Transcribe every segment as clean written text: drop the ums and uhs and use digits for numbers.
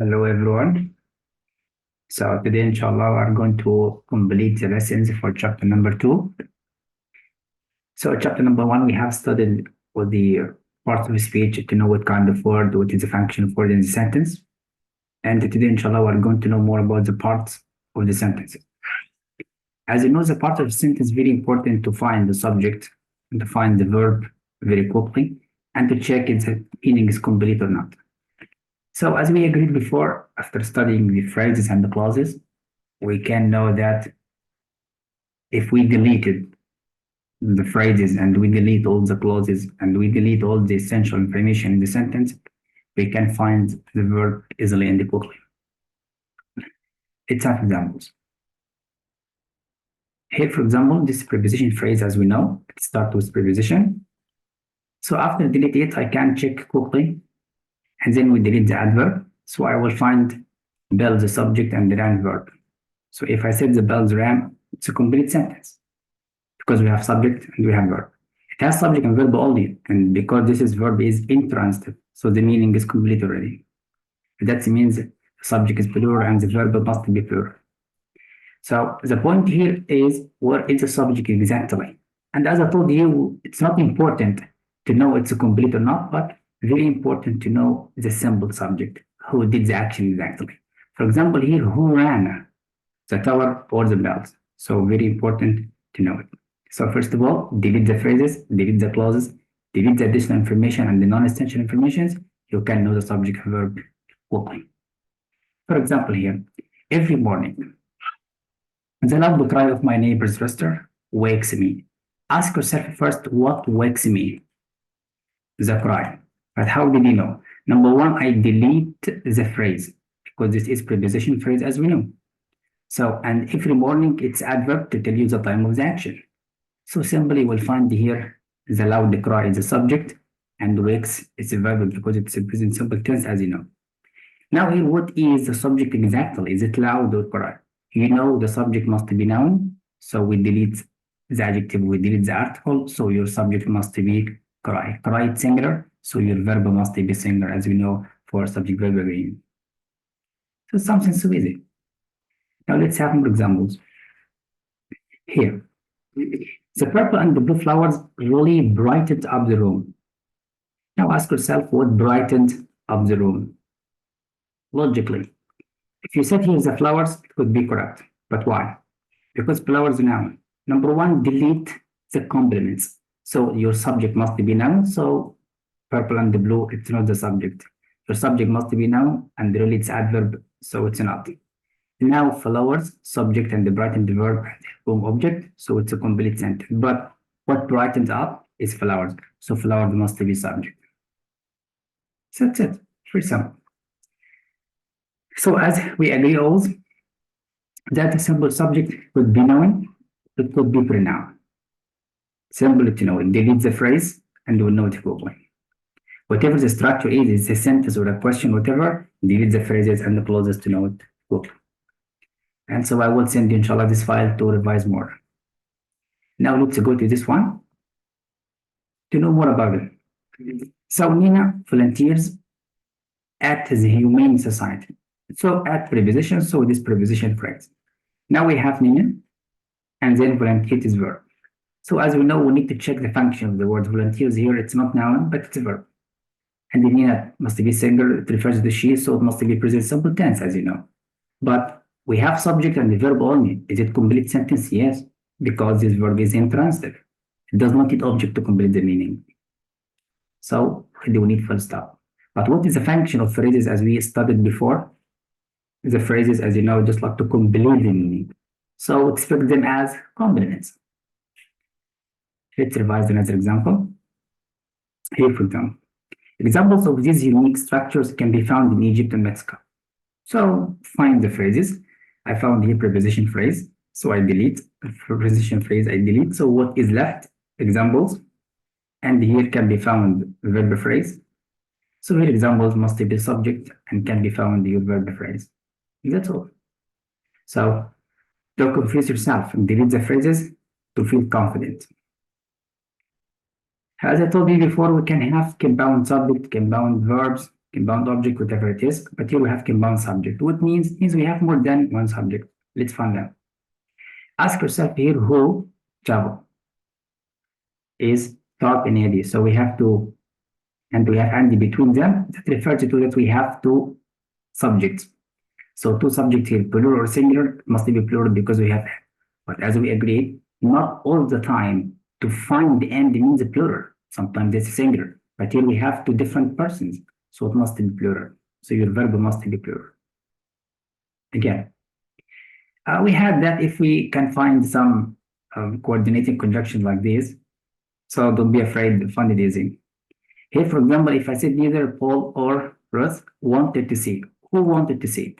Hello everyone. So today, inshallah, we are going to complete the lessons for chapter number 2. So chapter number 1, we have studied with the parts of speech to know what kind of word, what is the function of word in the sentence. And today, inshallah, we are going to know more about the parts of the sentences. As you know, the part of the sentence is very important to find the subject and to find the verb very quickly and to check if the meaning is complete or not. So as we agreed before, after studying the phrases and the clauses, we can know that if we deleted the phrases and we delete all the clauses and we delete all the essential information in the sentence, we can find the verb easily and quickly. Let's have examples. Here, for example, this preposition phrase, as we know, it starts with preposition. So after delete it, I can check quickly, and then we delete the adverb. So I will find bell, the subject, and the ran verb. So if I said the bells ran, it's a complete sentence because we have subject and we have verb. It has subject and verb only, and because this is verb is intransitive, so the meaning is complete already. That means the subject is plural and the verb must be plural. So the point here is where is the subject exactly? And as I told you, it's not important to know it's a complete or not, but very important to know the simple subject, who did the action exactly. For example, here, who ran the tower or the bells? So very important to know it. So first of all, delete the phrases, delete the clauses, delete the additional information and the non-essential information. You can know the subject verb quickly. For example, here, every morning, the loud cry of my neighbor's rooster wakes me. Ask yourself first, what wakes me? The cry. But how did you know? Number one, I delete the phrase because this is preposition phrase as we know. So, and every morning it's adverb to tell you the time of the action. So simply we'll find here the loud cry is the subject and wakes is a verb because it's a present simple tense as you know. Now here, what is the subject exactly? Is it loud or cry? You know the subject must be noun, so we delete the adjective, we delete the article, so your subject must be cry. Cry is singular, so your verb must be singular, as we know for subject verb agreement. So something so easy. Now let's have more examples. Here, the purple and the blue flowers really brightened up the room. Now ask yourself what brightened up the room. Logically, if you said here the flowers, it could be correct. But why? Because flowers are noun. Number one, delete the complements. So your subject must be noun. So purple and the blue, it's not the subject. Your subject must be noun and really it's adverb, so it's not. Now flowers, subject and the brighten the verb, home object, so it's a complete sentence. But what brightens up is flowers. So flowers must be subject. So that's it. Very simple. So as we agree all that a simple subject could be noun, it could be pronoun. Simple to know. Delete the phrase and we'll know it quickly. Whatever the structure is a sentence or a question, whatever, delete the phrases and the clauses to know it quickly. And so I will send you, inshallah, this file to revise more. Now let's go to this one to know more about it. So Nina volunteers at the Humane Society. So at preposition, so this preposition phrase. Now we have Nina and then volunteer is verb. So as we know, we need to check the function of the word volunteers here. It's not noun, but it's a verb. And the Nina must be singular, it refers to she, so it must be present simple tense, as you know. But we have subject and the verb only. Is it complete sentence? Yes, because this verb is intransitive. It does not need object to complete the meaning. So we need full stop. But what is the function of phrases as we studied before? The phrases, as you know, just like to complete the meaning. So expect them as complements. Let's revise another example. Here, for example, examples of these unique structures can be found in Egypt and Mexico. So find the phrases. I found here preposition phrase, so I delete. Preposition phrase, I delete. So what is left? Examples. And here can be found verb phrase. So here examples must be subject and can be found your verb phrase. That's all. So don't confuse yourself and delete the phrases to feel confident. As I told you before, we can have compound subject, compound verbs, compound object, whatever it is, but here we have compound subject. What means we have more than one subject. Let's find out. Ask yourself here who Java is taught in AD. So we have to, and we have and between them, that refers to that we have two subjects. So two subjects here, plural or singular, must be plural because we have, but as we agreed, not all the time to find the end means plural. Sometimes it's singular, but here we have two different persons, so it must be plural. So your verb must be plural. Again, we had that if we can find some coordinating conjunction like this, so don't be afraid to find it easy. Here, for example, if I said neither Paul or Ruth wanted to see, who wanted to see?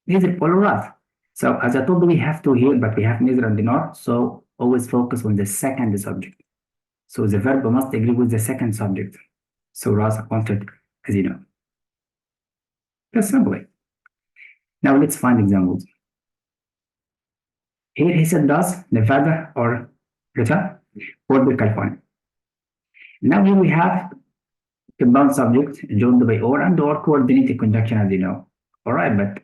Neither Paul or Ruth. So as I told you, we have two here, but we have neither and nor, so always focus on the second subject. So the verb must agree with the second subject. So Ruth wanted, as you know. Just simply. Now let's find examples. Here he said does Nevada or Utah or the California. Now here we have compound subject joined by or and or coordinated conjunction, as you know. All right, but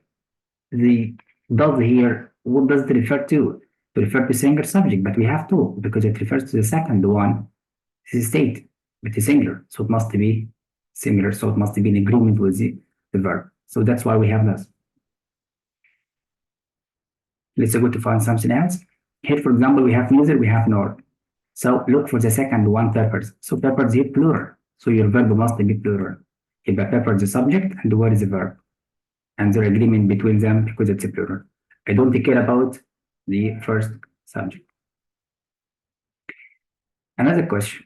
the does here, what does it refer to? To refer to singular subject, but we have to because it refers to the second one. This is state, but it's singular, so it must be singular, so it must be in agreement with the verb. So that's why we have this. Let's go to find something else. Here, for example, we have neither, we have nor. So look for the second one, peppers. So peppers here plural. So your verb must be plural. If pepper is the subject and what is the verb? And the agreement between them because it's a plural. I don't care about the first subject. Another question.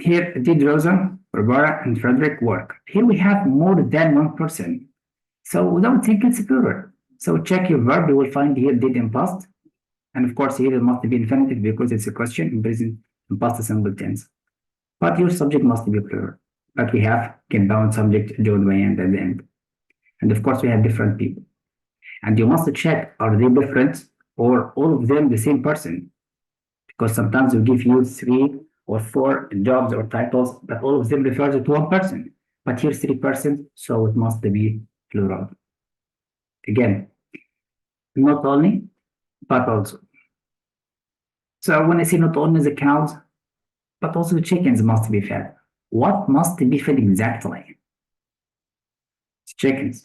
Here, did Rosa, Barbara, and Frederick work? Here we have more than one person. So we don't think it's plural. So check your verb, you will find here did in past. And of course, here it must be infinitive because it's a question in present and past simple tense. But your subject must be plural. But we have compound subject joined by and at the end. And of course, we have different people. And you must check, are they different or all of them the same person? Because sometimes we give you 3 or 4 jobs or titles, but all of them refer to one person. But here 3 persons, so it must be plural. Again, not only, but also. So when I say not only the cows, but also the chickens must be fed. What must be fed exactly? Chickens.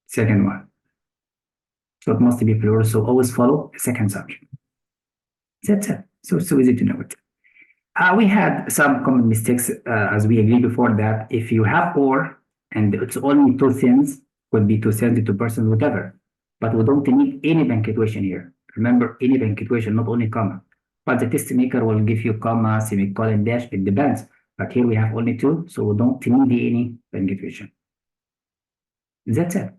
Second one. So it must be plural, so always follow the second subject. That's it. So it's so easy to know it. We had some common mistakes as we agreed before that if you have or and it's only 2 things, could be 2 things, 2 persons, whatever. But we don't need any punctuation here. Remember, any punctuation, not only comma. But the test maker will give you comma, semicolon, dash, it depends. But here we have only 2, so we don't need any punctuation. That's it.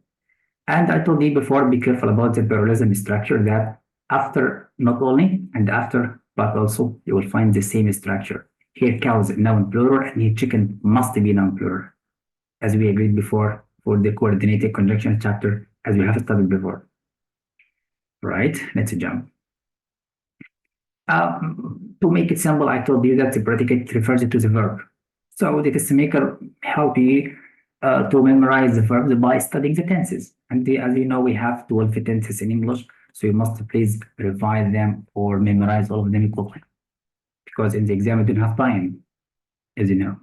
And I told you before, be careful about the parallelism structure that after not only and after, but also you will find the same structure. Here cows noun plural and here chicken must be noun plural. As we agreed before for the coordinated conjunction chapter as we have studied before. Right, let's jump. To make it simple, I told you that the predicate refers to the verb. So the test maker help you to memorize the verbs by studying the tenses. And as you know, we have 12 tenses in English, so you must please revise them or memorize all of them equally. Because in the exam, you don't have time, as you know.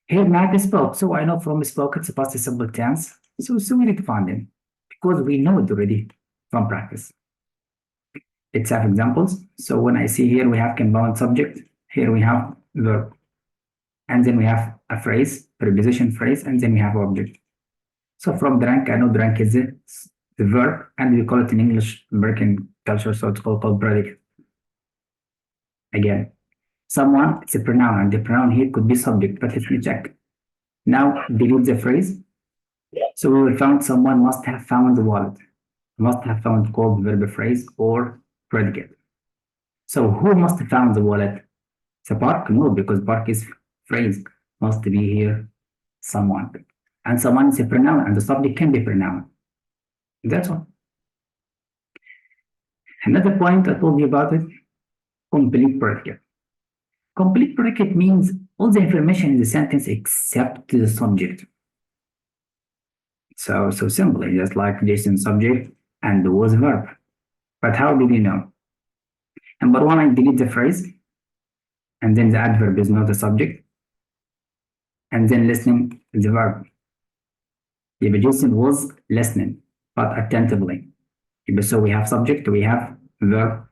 Here, Matt spoke. So I know from spoke, it's a past simple tense. So we need to find them because we know it already from practice. Let's have examples. So when I see here, we have compound subject. Here we have verb. And then we have a phrase, preposition phrase, and then we have object. So from drank, I know drank is the verb, and we call it in English American culture, so it's called predicate. Again, someone, it's a pronoun, and the pronoun here could be subject, but let me check. Now, delete the phrase. So we will find someone must have found the wallet, must have found called verb phrase or predicate. So who must have found the wallet? The park? No, because park is phrase, must be here someone. And someone is a pronoun, and the subject can be pronoun. That's all. Another point I told you about it, complete predicate. Complete predicate means all the information in the sentence except the subject. So simply, just like Jason subject and was verb. But how did you know? Number one, I delete the phrase, and then the adverb is not the subject, and then listening is the verb. If Jason was listening, but attentively. So we have subject, we have verb,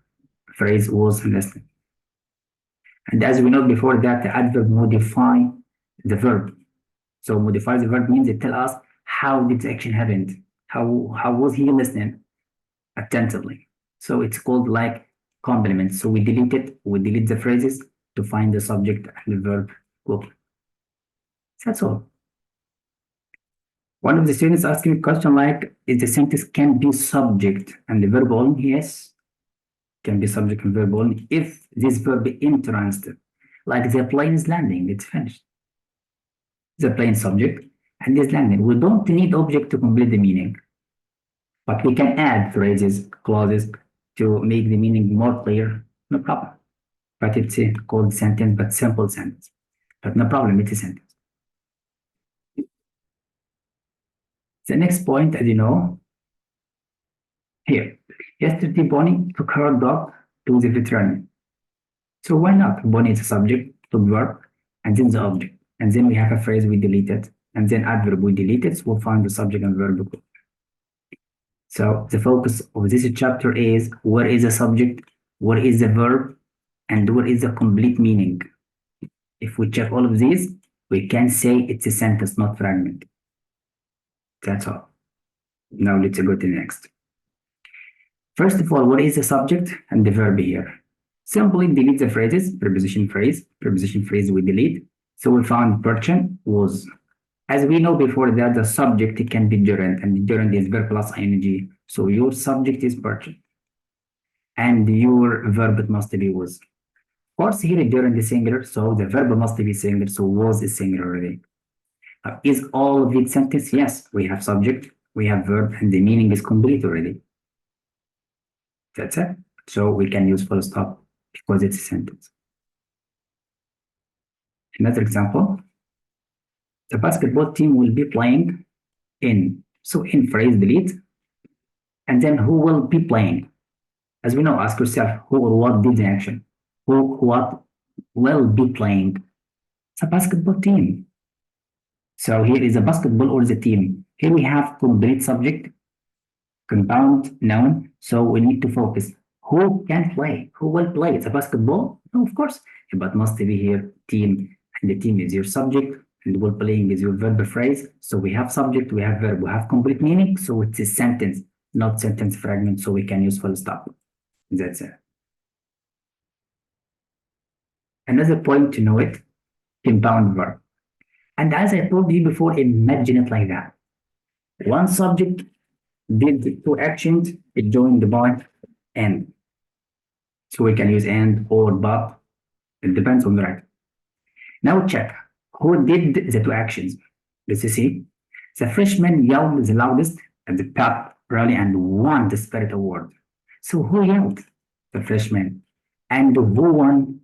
phrase was listening. And as we know before that, the adverb modify the verb. So modify the verb means it tell us how did the action happen, how was he listening attentively. So it's called like complement. So we delete the phrases to find the subject and the verb quickly. That's all. One of the students asked me a question like, is the sentence can be subject and the verb only? Yes, can be subject and verb only if this verb intransitive, like the plane is landing, it's finished. The plane subject and is landing. We don't need object to complete the meaning, but we can add phrases, clauses to make the meaning more clear, no problem. But it's called sentence, but simple sentence. But no problem, it's a sentence. The next point, as you know, here, yesterday Bonnie took her dog to the veterinarian. So why not? Bonnie is a subject, took verb, and then the object. And then we have a phrase we deleted, and then adverb we deleted, so we'll find the subject and verb. So the focus of this chapter is where is the subject, where is the verb, and where is the complete meaning. If we check all of these, we can say it's a sentence, not fragment. That's all. Now let's go to the next. First of all, what is the subject and the verb here? Simply delete the phrases, preposition phrase we delete. So we found person was. As we know before that the subject can be gerund, and gerund is verb plus ing. So your subject is person, and your verb must be was. Of course, here gerund is singular, so the verb must be singular, so was is singular already. Is all of it sentence? Yes, we have subject, we have verb, and the meaning is complete already. That's it. So we can use full stop because it's a sentence. Another example, the basketball team will be playing in. So in phrase delete, and then who will be playing? As we know, ask yourself who or what did the action? Who, what will be playing? It's a basketball team. So here is a basketball or the team. Here we have complete subject, compound noun. So we need to focus. Who can play? Who will play? It's a basketball? No, of course. But must be here team. And the team is your subject. And will playing is your verb phrase. So we have subject, we have verb, we have complete meaning. So it's a sentence, not sentence fragment. So we can use full stop. That's it. Another point to know it, compound verb. And as I told you before, imagine it like that. One subject did two actions, it joined by and. So we can use and or but. It depends on the right. Now check who did the two actions. Let's see. The freshman yelled the loudest at the pep rally and won the Spirit Award. So who yelled? The freshman. And who won?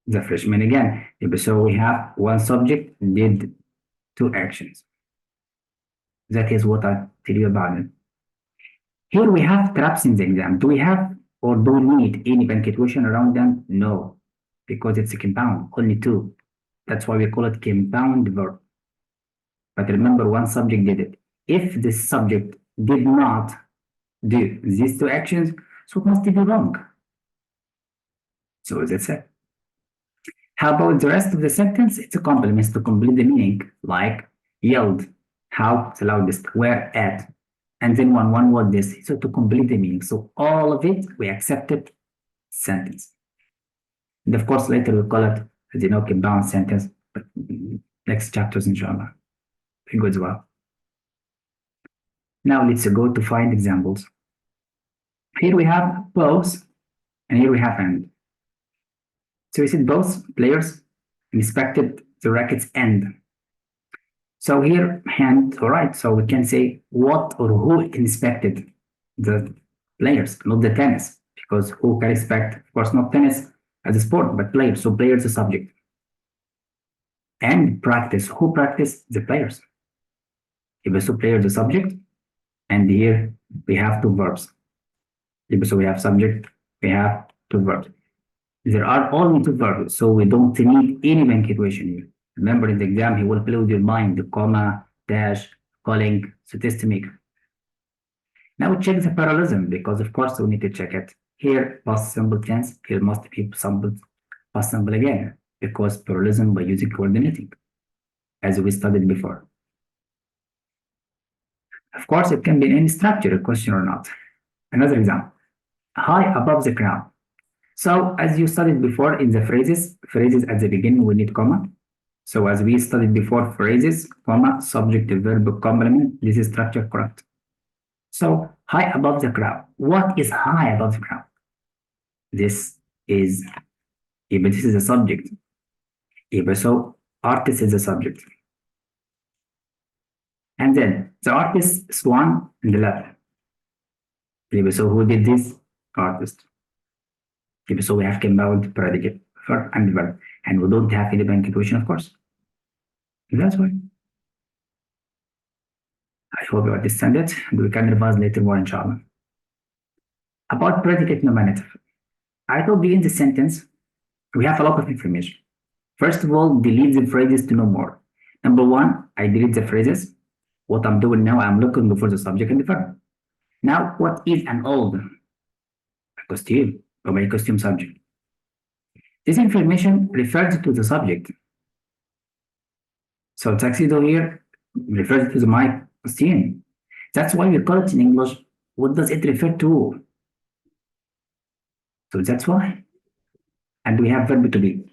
The freshman again. So we have one subject did two actions. That is what I tell you about it. Here we have traps in the exam. Do we have or do we need any punctuation around them? No, because it's a compound, only two. That's why we call it compound verb. But remember, one subject did it. If the subject did not do these two actions, so it must be wrong. So that's it. How about the rest of the sentence? It's a complement to complete the meaning, like yelled, how, the loudest, where, at, and then one was this. So to complete the meaning. So all of it, we accepted sentence. And of course, later we'll call it, as you know, compound sentence, but next chapters, inshallah. It goes well. Now let's go to find examples. Here we have both, and here we have and. So we said both players inspected the racket's end. So here, hand, all right, so we can say what or who inspected the players, not the tennis, because who can inspect, of course, not tennis as a sport, but players, so players is a subject. And practice, who practiced? The players. So player is the subject, and here we have two verbs. So we have subject, we have two verbs. There are only two verbs, so we don't need any punctuation here. Remember in the exam, he will play with your mind, the comma, dash, calling, so test to make. Now check the parallelism, because of course we need to check it. Here, past simple tense, here must be past simple again, because parallelism by using coordinating, as we studied before. Of course, it can be in any structure, a question or not. Another example, high above the ground. So as you studied before in the phrases at the beginning, we need comma. So as we studied before, phrases, comma, subject, verb, complement, this is structure correct. So high above the ground. What is high above the ground? This is, this is the subject. So artist is the subject. And then the artist is one in the left. So who did this? Artist. So we have compound predicate, verb and verb, and we don't have any punctuation, of course. That's why. I hope you understand it, and we can revise later more, inshallah. About predicate nominative. I told you in the sentence, we have a lot of information. First of all, delete the phrases to know more. Number one, I delete the phrases. What I'm doing now, I'm looking for the subject and the verb. Now, what is an old costume or a costume subject? This information refers to the subject. So tuxedo here refers to my costume. That's why we call it in English. What does it refer to? So that's why. And we have verb to be.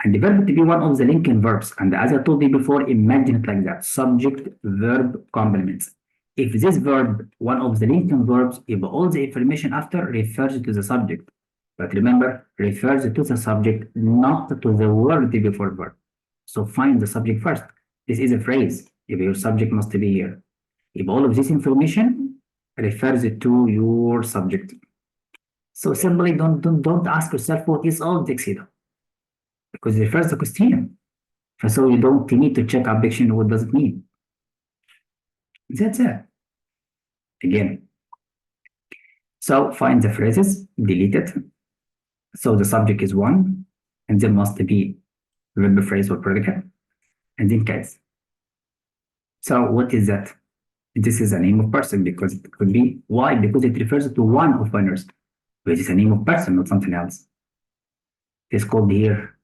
And the verb to be one of the linking verbs. And as I told you before, imagine it like that. Subject, verb, complements. If this verb, one of the linking verbs, if all the information after refers to the subject. But remember, refers to the subject, not to the word before verb. So find the subject first. This is a phrase. If your subject must be here. If all of this information refers to your subject. So simply don't ask yourself what is all tuxedo, because it refers to costume. So you don't need to check up dictionary what does it mean. That's it. Again. So find the phrases, delete it. So the subject is one, and there must be verb, phrase, or predicate, and then case. So what is that? This is a name of person, because it could be, why? Because it refers to one of winners, which is a name of person, not something else. It's called here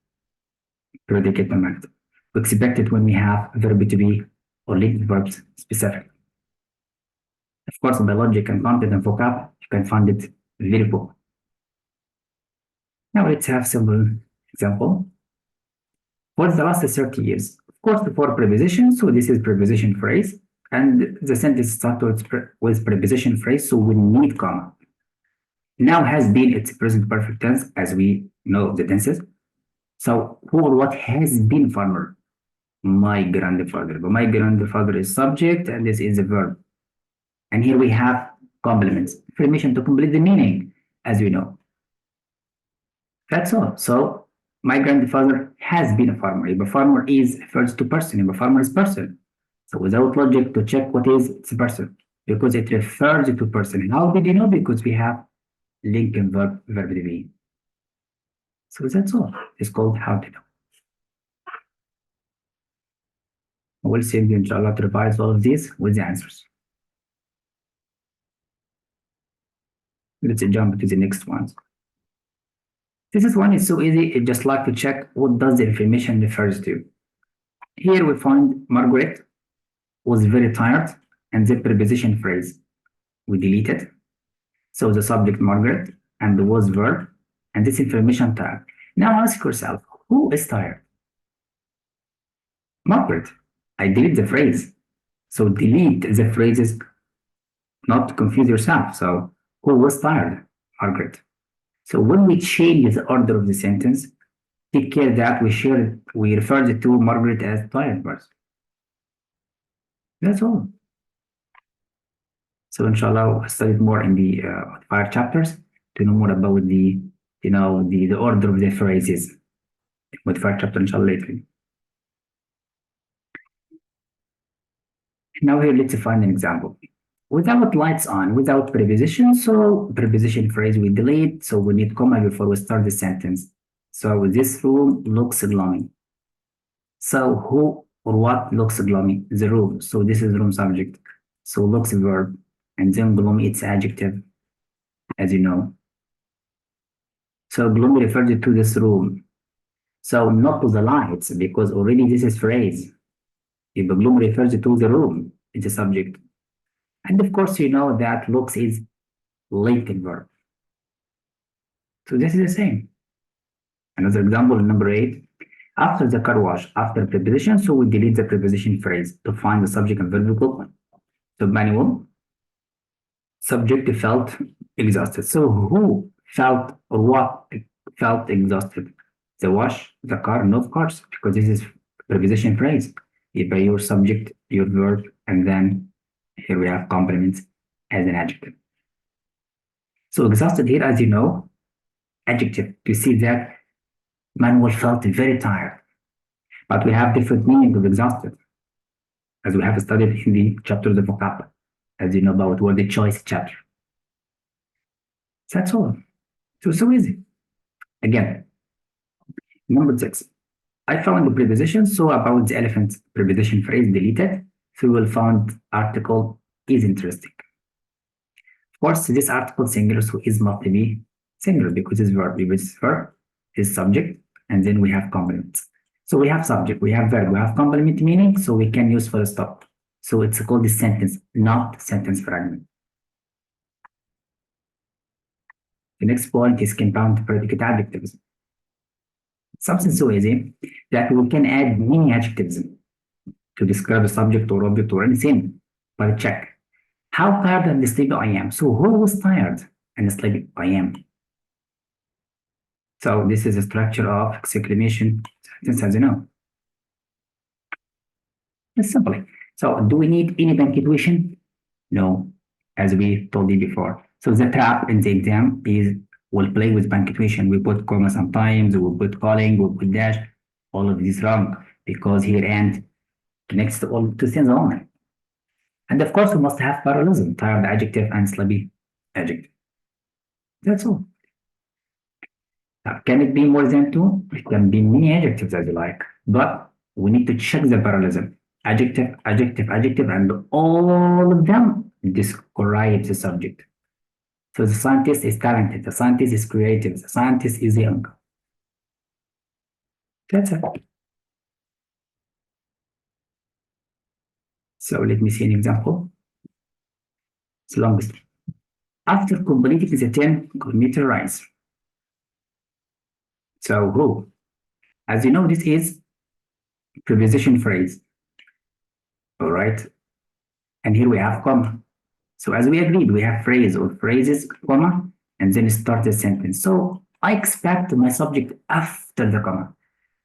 predicate nominative. We expect it when we have verb to be or linked verbs specific. Of course, by logic and content and vocab, you can find it very cool. Now let's have simple example. For the last 30 years, of course, before preposition, so this is preposition phrase, and the sentence starts with preposition phrase, so we need comma. Now has been its present perfect tense, as we know the tenses. So who or what has been farmer? My grandfather. But my grandfather is subject, and this is a verb. And here we have complements, information to complete the meaning, as we know. That's all. So my grandfather has been a farmer. If a farmer is refers to person, if a farmer is person. So without logic to check what is it's a person, because it refers to person. How did you know? Because we have linking verb to be. So that's all. It's called how to know. We'll send you inshallah to revise all of these with the answers. Let's jump to the next ones. This one is so easy. It just like to check what does the information refers to. Here we find Margaret was very tired, and the preposition phrase we delete it. So the subject Margaret and the was verb, and this information tired. Now ask yourself, who is tired? Margaret. I delete the phrase. So delete the phrases, not to confuse yourself. So who was tired? Margaret. So when we change the order of the sentence, take care that we refer to Margaret as tired person. That's all. So inshallah, we'll study more in the 5 chapters to know more about the order of the phrases. With 5 chapters inshallah later. Now here, let's find an example. Without lights on, without preposition, so preposition phrase we delete, so we need comma before we start the sentence. So this room looks gloomy. So who or what looks gloomy? The room. So this is room subject. So looks verb, and then gloomy it's adjective, as you know. So gloomy refers to this room. So not to the lights, because already this is phrase. If the gloomy refers to the room, it's a subject. And of course, you know that looks is latent verb. So this is the same. Another example, number 8. After the car wash, after preposition, so we delete the preposition phrase to find the subject and verb equivalent. So manual, subject felt exhausted. So who felt or what felt exhausted? The wash, the car, no of course, because this is preposition phrase. You by your subject, your verb, and then here we have complements as an adjective. So exhausted here, as you know, adjective. You see that Manuel felt very tired, but we have different meaning of exhausted, as we have studied in the chapter of the vocabulary, as you know about word choice chapter. That's all. So easy. Again, number 6. I found the preposition, so about the elephant preposition phrase deleted, so we will find article is interesting. Of course, this article singular, so is must be singular because it's verb. If it's verb, is subject, and then we have complements. So we have subject, we have verb, we have complement meaning, so we can use full stop. So it's called the sentence, not sentence fragment. The next point is compound predicate adjectives. Something so easy that we can add many adjectives to describe a subject or object or anything. But check. How tired and sleepy I am. So who was tired and sleepy? I am. So this is a structure of exclamation sentence, as you know. It's simply. So do we need any punctuation? No, as we told you before. So the trap in the exam is we'll play with punctuation. We put comma sometimes, we put calling, we put dash. All of this wrong because here and connects to all two things only. And of course, we must have parallelism, tired adjective and sleepy adjective. That's all. Now, can it be more than 2? It can be many adjectives as you like, but we need to check the parallelism. Adjective, adjective, adjective, and all of them describe the subject. So the scientist is talented, the scientist is creative, the scientist is young. That's it. So let me see an example. It's longest. After completing the 10-kilometer race. So who? As you know, this is preposition phrase. All right. And here we have comma. So as we agreed, we have phrase or phrases, comma, and then start the sentence. So I expect my subject after the comma.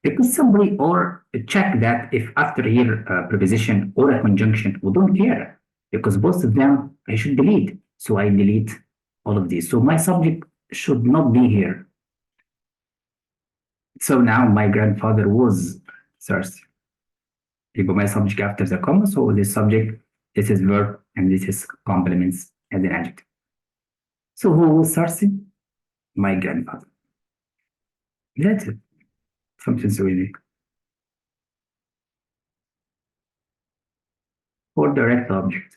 Because somebody or check that if after here preposition or a conjunction, we don't care. Because both of them I should delete. So I delete all of these. So my subject should not be here. So now my grandfather was thirsty. You put my subject after the comma, so this subject, this is verb, and this is complements as an adjective. So who was thirsty? My grandfather. That's it. Something so easy. For direct object.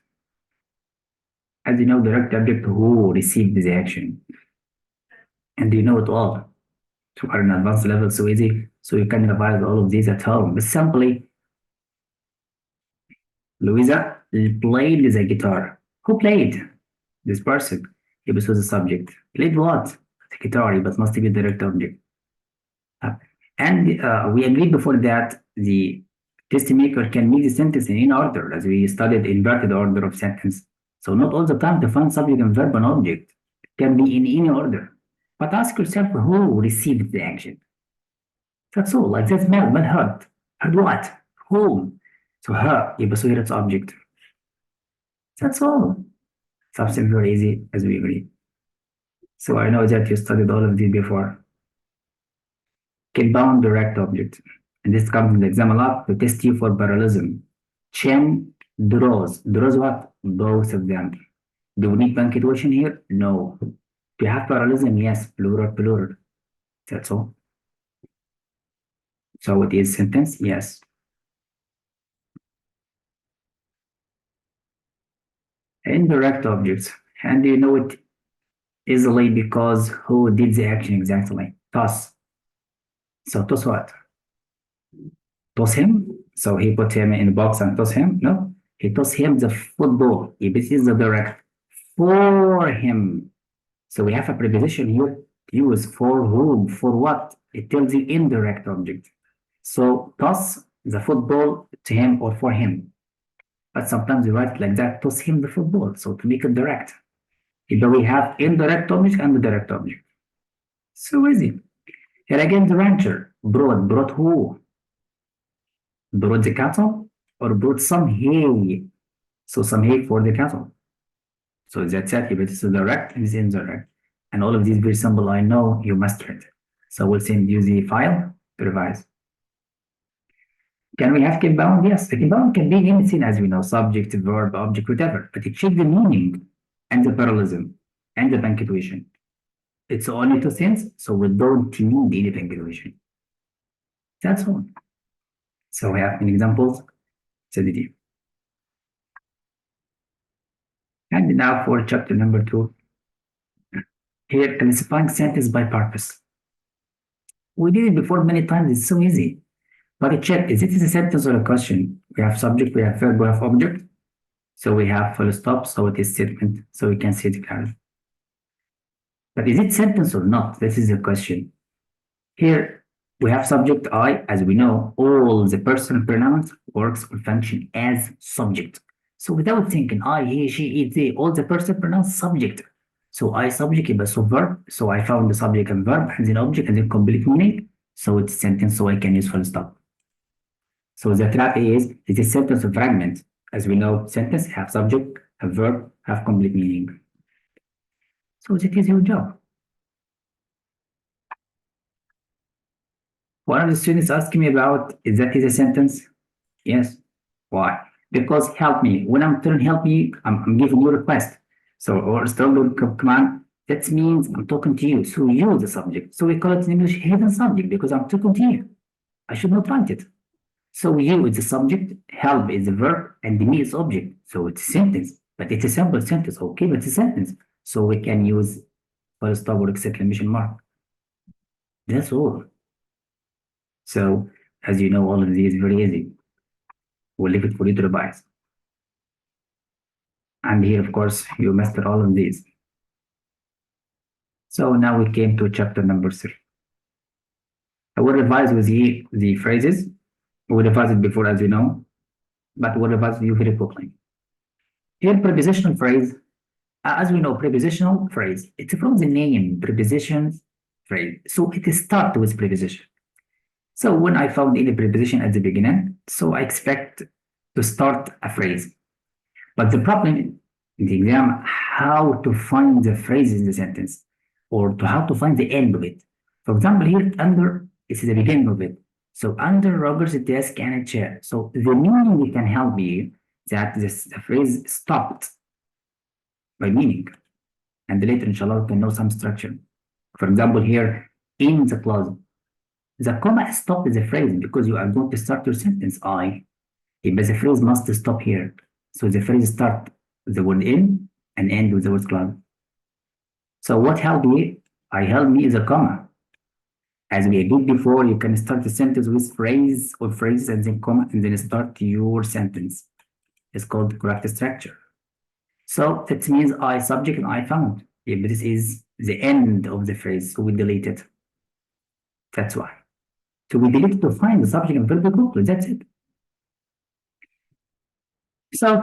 As you know, direct object who received the action. And you know it all. To are an advanced level so easy, so you can revise all of these at home. But simply, Louisa played the guitar. Who played? This person. It was the subject. Played what? The guitar, but must be direct object. And we agreed before that the test maker can make the sentence in any order, as we studied inverted order of sentence. So not all the time to find subject and verb and object. It can be in any order. But ask yourself who received the action. That's all. Like that's man heard. Heard what? Whom? So her, so here it's object. That's all. Something very easy as we agree. So I know that you studied all of these before. Compound direct object. And this comes in the exam a lot to test you for parallelism. Chen Draws. Draws what? Both of them. Do we need punctuation here? No. Do you have parallelism? Yes. Plural, plural. That's all. So it is sentence? Yes. Indirect objects. And you know it easily because who did the action exactly? Toss. So toss what? Toss him? So he put him in a box and toss him? No. He toss him the football. This is the direct for him. So we have a preposition here used for whom, for what? It tells you indirect object. So toss the football to him or for him. But sometimes we write like that, toss him the football. So to make it direct. Either we have indirect object and direct object. So easy. Here again, the rancher brought who? Brought the cattle or brought some hay. So some hay for the cattle. So that's it. If it is direct, it is indirect. And all of these very simple, I know you master it. So we'll send you the file to revise. Can we have compound? Yes, the compound can be anything as we know, subject, verb, object, whatever, but it checks the meaning and the parallelism and the punctuation. It's only two things, so we don't need any punctuation. That's all. So we have an examples, CDD. And now for chapter number 2. Here, classifying sentence by purpose. We did it before many times, it's so easy. But check, is it a sentence or a question? We have subject, we have verb, we have object. So we have full stop, so it is statement, so we can see it clearly. But is it sentence or not? This is the question. Here, we have subject I, as we know, all the personal pronouns works or function as subject. So without thinking, I, he, she, it, they, all the personal pronouns subject. So I subject, but so verb. So I found the subject and verb, and then object, and then complete meaning. So it's sentence, so I can use full stop. So the trap is, it is sentence or fragment. As we know, sentence have subject, have verb, have complete meaning. So that is your job. One of the students asked me about, is that is a sentence? Yes. Why? Because help me. When I'm telling help me, I'm giving you a request. So, or strong command, that means I'm talking to you. So you the subject. So we call it in English hidden subject because I'm talking to you. I should not write it. So you is the subject, help is the verb, and the me is object. So it's a sentence, but it's a simple sentence. Okay, but it's a sentence. So we can use full stop or exclamation mark. That's all. So as you know, all of these very easy. We'll leave it for you to revise. And here, of course, you master all of these. So now we came to chapter number 3. I will revise with you the phrases. We revised it before, as you know, but we'll revise you very quickly. Here, prepositional phrase. As we know, prepositional phrase. It's from the name, preposition phrase. So it starts with preposition. So when I found any preposition at the beginning, so I expect to start a phrase. But the problem in the exam, how to find the phrase in the sentence, or to how to find the end of it. For example, here under is the beginning of it. So under Robert's desk and a chair. So the meaning can help you that the phrase stopped by meaning. And later, inshallah, we can know some structure. For example, here in the clause, the comma stopped the phrase because you are going to start your sentence. But the phrase must stop here. So the phrase start the word in and end with the word clause. So what helped me? Help me is a comma. As we did before, you can start the sentence with phrase or phrases and then comma and then start your sentence. It's called correct structure. So that means I subject and I found. But this is the end of the phrase, so we delete it. That's why. So we delete it to find the subject and verb group. That's it. So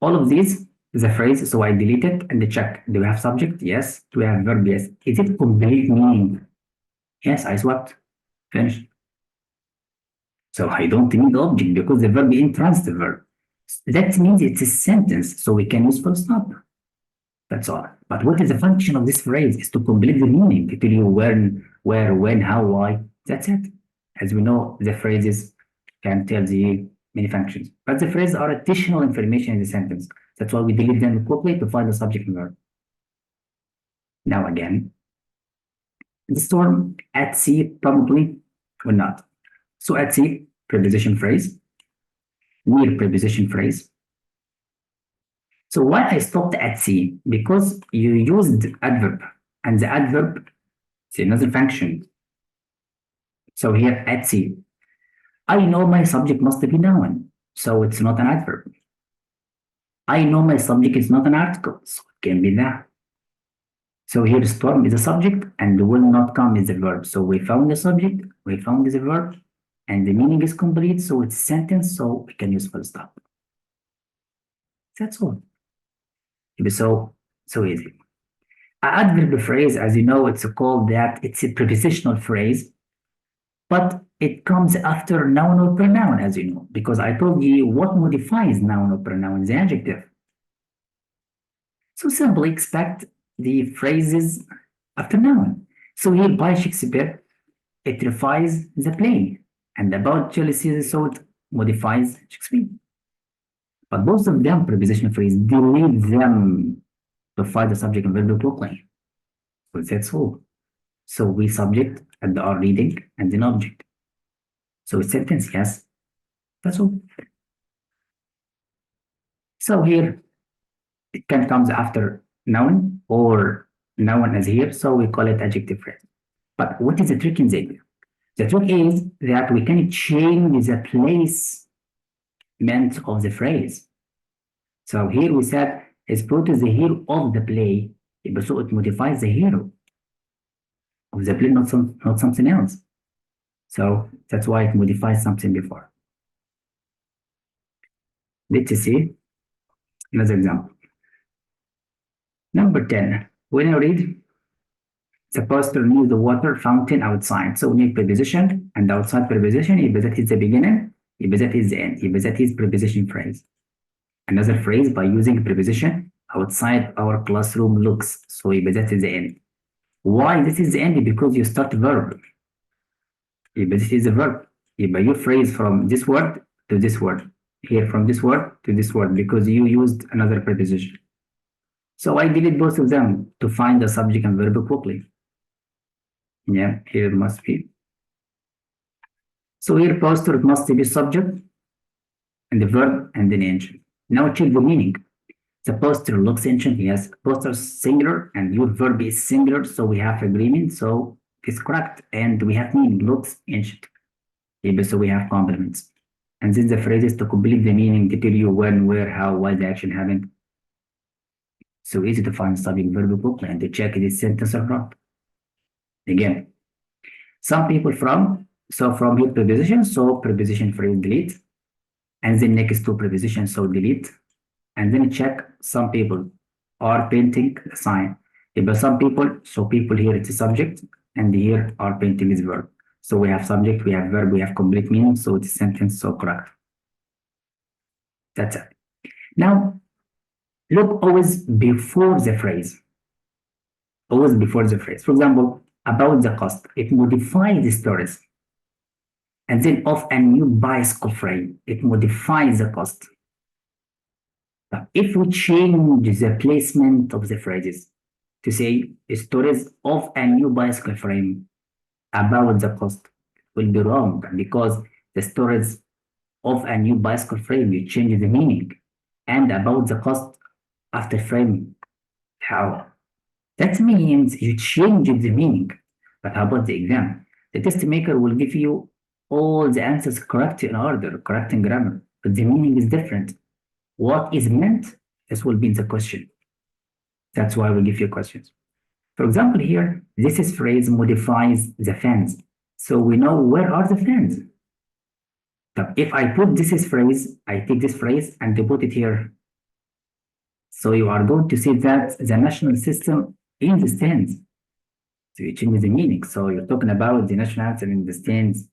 all of these is a phrase, so I delete it and check. Do we have subject? Yes. Do we have verb? Yes. Is it complete meaning? Yes, I swapped. Finished. So I don't need object because the verb entrance the verb. That means it's a sentence, so we can use full stop. That's all. But what is the function of this phrase? Is to complete the meaning, to tell you when, where, when, how, why. That's it. As we know, the phrases can tell the many functions. But the phrases are additional information in the sentence. That's why we delete them quickly to find the subject and verb. Now again, the storm at sea probably or not. So at sea, preposition phrase, near preposition phrase. So why I stopped at sea? Because you used adverb, and the adverb is another function. So here at sea, I know my subject must be noun, so it's not an adverb. I know my subject is not an article, so it can be that. So here storm is a subject and will not come is a verb. So we found the subject, we found the verb, and the meaning is complete, so it's a sentence, so we can use full stop. That's all. So easy. An adverb phrase, as you know, it's called that it's a prepositional phrase, but it comes after noun or pronoun, as you know, because I told you what modifies noun or pronoun, the adjective. So simply expect the phrases after noun. So here by Shakespeare, it refines the play, and about jealousy, so it modifies Shakespeare. But both of them prepositional phrase, delete them to find the subject and verb quickly. So that's all. So we subject and are reading and an object. So it's sentence, yes. That's all. So here it can comes after noun or noun as here, so we call it adjective phrase. But what is the trick in that? The trick is that we can change the placement of the phrase. So here we said is brought to the hero of the play, so it modifies the hero of the play, not something else. So that's why it modifies something before. Let's see another example. Number 10, when I read, the poster near the water fountain outside. So near preposition and outside preposition, يبقى that is the beginning, يبقى that is the end, يبقى that is preposition phrase. Another phrase by using preposition, outside our classroom looks. So يبقى that is the end. Why this is the end? Because you start verb. يبقى this is a verb. يبقى your phrase from this word to this word. Here from this word to this word because you used another preposition. So I delete both of them to find the subject and verb quickly. Yeah, here must be. So here poster must be subject and the verb and then ancient. Now check the meaning. The poster looks ancient, yes. Poster singular and your verb is singular, so we have agreement, so it's correct. And we have meaning, looks ancient. Yeah, so we have complements. And then the phrases to complete the meaning, to tell you when, where, how, why the action happened. So easy to find subject verb quickly and to check if it's sentence or not. Again, some people from here preposition, so preposition phrase delete, and then next to preposition, so delete, and then check some people are painting a sign. But some people, so people here it's a subject, and here are painting is verb. So we have subject, we have verb, we have complete meaning, so it's a sentence, so correct. That's it. Now, look always before the phrase. Always before the phrase. For example, about the cost, it modifies the stories. And then of a new bicycle frame, it modifies the cost. Now, if we change the placement of the phrases to say stories of a new bicycle frame about the cost, it will be wrong because the stories of a new bicycle frame, you change the meaning, and about the cost after frame. How? That means you change the meaning. But how about the exam? The test maker will give you all the answers correct in order, correct in grammar, but the meaning is different. What is meant, this will be in the question. That's why we give you questions. For example, here, this is phrase modifies the fans. So we know where are the fans. But if I put this is phrase, I take this phrase and put it here. So you are going to see that the national system in the stands. So you change the meaning. So you're talking about the national anthem in the stands.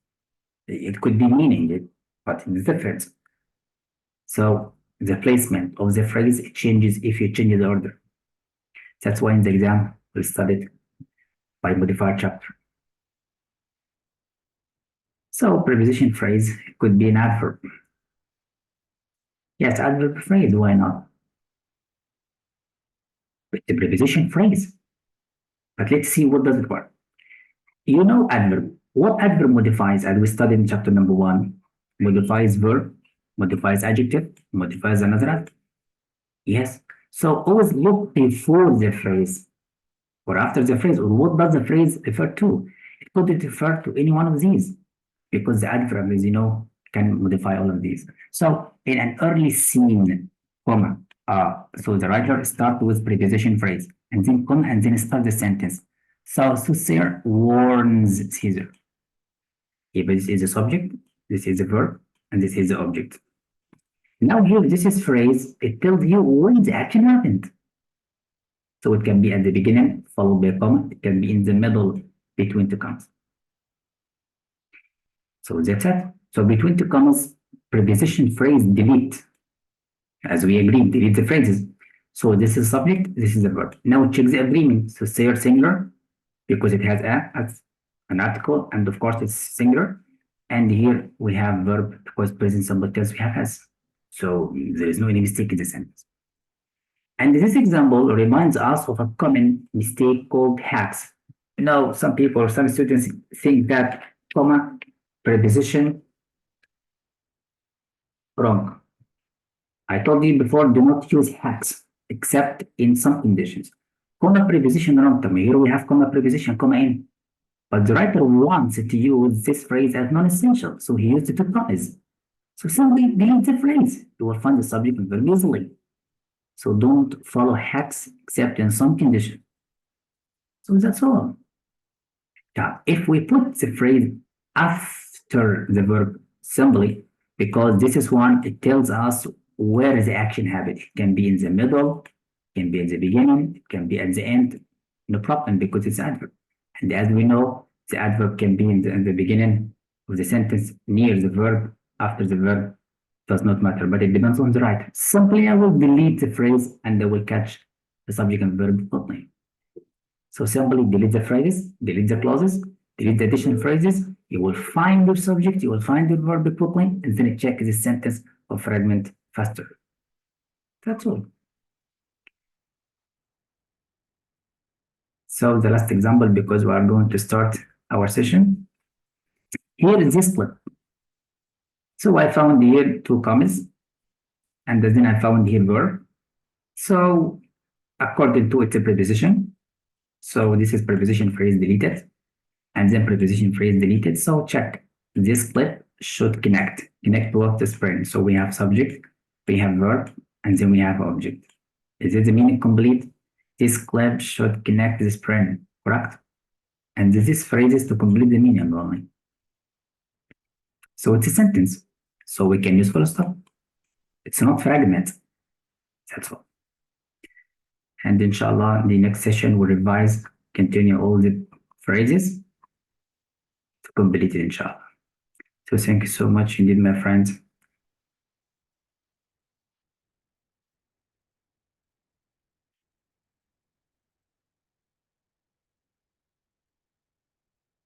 It could be meaning, but it's different. So the placement of the phrase it changes if you change the order. That's why in the exam we studied by modified chapter. So preposition phrase could be an adverb. Yes, adverb phrase, why not? It's a preposition phrase. But let's see what does it work. You know adverb. What adverb modifies, as we studied in chapter number 1? Modifies verb, modifies adjective, modifies another adverb. Yes. So always look before the phrase or after the phrase, or what does the phrase refer to? It could refer to any one of these because the adverb, as you know, can modify all of these. So in an early scene, comma, so the writer start with preposition phrase and then comma and then start the sentence. So Soothsayer warns Caesar. If this is the subject, this is the verb, and this is the object. Now here, this is phrase, it tells you when the action happened. So it can be at the beginning, followed by a comma. It can be in the middle, between two commas. So that's it. So between two commas, preposition phrase delete. As we agreed, delete the phrases. So this is subject, this is the verb. Now check the agreement. So say singular, because it has an article, and of course it's singular. And here we have verb because present simple tense we have has. So there is no any mistake in the sentence. And this example reminds us of a common mistake called hacks. Now, some people, some students think that comma, preposition, wrong. I told you before, do not use hacks except in some conditions. Comma, preposition, wrong. Here we have comma, preposition, comma in. But the writer wants to use this phrase as non-essential, so he used it twice. So simply delete the phrase. You will find the subject and verb easily. So don't follow hacks except in some condition. So that's all. Now, if we put the phrase after the verb simply, because this is one, it tells us where the action happened. It can be in the middle, it can be in the beginning, it can be at the end. No problem because it's adverb. And as we know, the adverb can be in the beginning of the sentence, near the verb, after the verb, does not matter, but it depends on the writer. Simply, I will delete the phrase and I will catch the subject and verb only. So simply delete the phrases, delete the clauses, delete the additional phrases. You will find your subject, you will find your verb quickly, and then check the sentence or fragment faster. That's all. So the last example, because we are going to start our session. Here is this clip. So I found here two commas, and then I found here verb. So according to its preposition, so this is preposition phrase deleted, and then preposition phrase deleted. So check, this clip should connect to the spring. So we have subject, we have verb, and then we have object. Is it the meaning complete? This clip should connect the spring, correct? And this phrase is to complete the meaning only. So it's a sentence. So we can use full stop. It's not fragment. That's all. And inshallah, in the next session, we'll revise, continue all the phrases to complete it, inshallah. So thank you so much indeed, my friends.